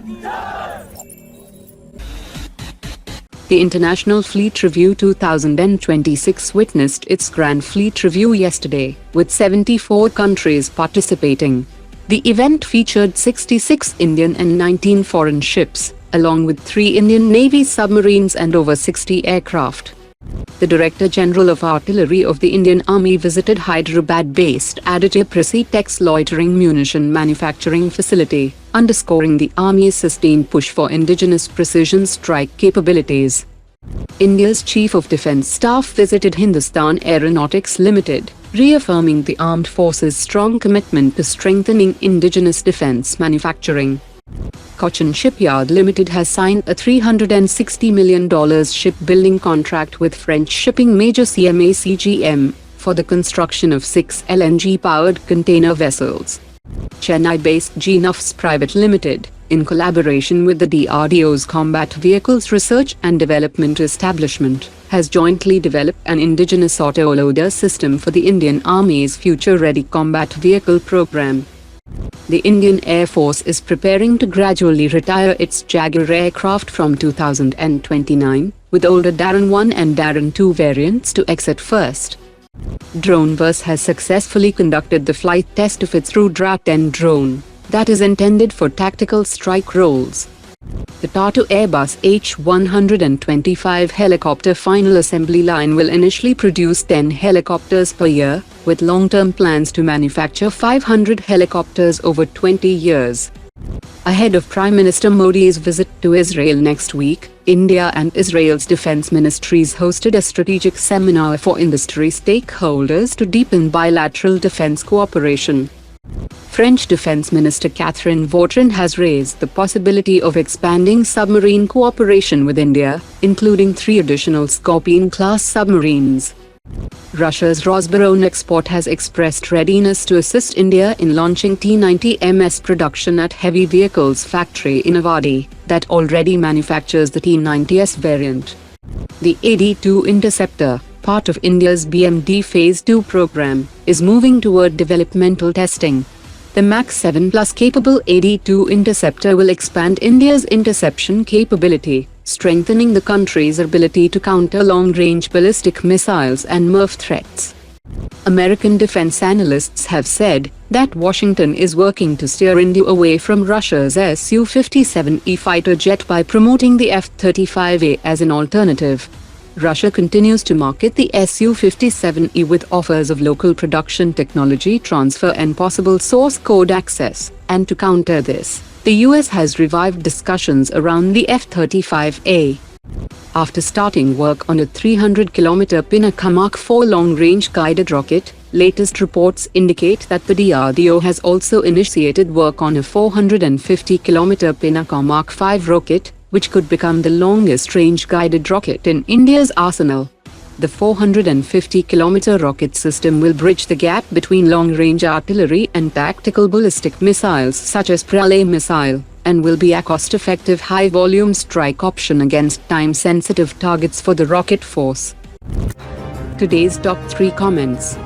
The International Fleet Review 2026 witnessed its Grand Fleet Review yesterday, with 74 countries participating. The event featured 66 Indian and 19 foreign ships, along with 3 Indian Navy submarines and over 60 aircraft. The Director General of Artillery of the Indian Army visited Hyderabad-based Aditya Precitech's Loitering munition manufacturing facility, underscoring the Army's sustained push for indigenous precision strike capabilities. India's Chief of Defence Staff visited Hindustan Aeronautics Limited, reaffirming the armed forces' strong commitment to strengthening indigenous defence manufacturing. Cochin Shipyard Limited has signed a $360 million shipbuilding contract with French shipping major CMA-CGM for the construction of 6 LNG-powered container vessels. Chennai-based Jeanuvs Private Limited, in collaboration with the DRDO's Combat Vehicles Research and Development Establishment, has jointly developed an indigenous autoloader system for the Indian Army's future-ready combat vehicle program. The Indian Air Force is preparing to gradually retire its Jaguar aircraft from 2029, with older Darren 1 and Darren 2 variants to exit first. DroneVerse has successfully conducted the flight test of its Rudra 10 drone, that is intended for tactical strike roles. The Tata-Airbus H125 helicopter final assembly line will initially produce 10 helicopters per year, with long-term plans to manufacture 500 helicopters over 20 years. Ahead of Prime Minister Modi's visit to Israel next week, India and Israel's defense ministries hosted a strategic seminar for industry stakeholders to deepen bilateral defense cooperation. French Defense Minister Catherine Vautrin has raised the possibility of expanding submarine cooperation with India, including 3 additional Scorpion-class submarines. Russia's Rosaboronexport has expressed readiness to assist India in launching T-90MS production at Heavy Vehicles Factory in Avadi, that already manufactures the T-90S variant. The AD-2 interceptor, part of India's BMD Phase 2 program, is moving toward developmental testing. The Mach 7 Plus capable AD-2 interceptor will expand India's interception capability, strengthening the country's ability to counter long-range ballistic missiles and MIRV threats. American defense analysts have said that Washington is working to steer India away from Russia's Su-57E fighter jet by promoting the F-35A as an alternative. Russia continues to market the Su-57E with offers of local production technology transfer and possible source code access, and to counter this, the US has revived discussions around the F-35A. After starting work on a 300-kilometer Pinaka Mark IV long-range guided rocket, latest reports indicate that the DRDO has also initiated work on a 450-kilometer Pinaka Mark V rocket, which could become the longest-range guided rocket in India's arsenal. The 450-kilometer rocket system will bridge the gap between long-range artillery and tactical ballistic missiles such as Pralay missile, and will be a cost-effective high-volume strike option against time-sensitive targets for the rocket force. Today's top 3 comments.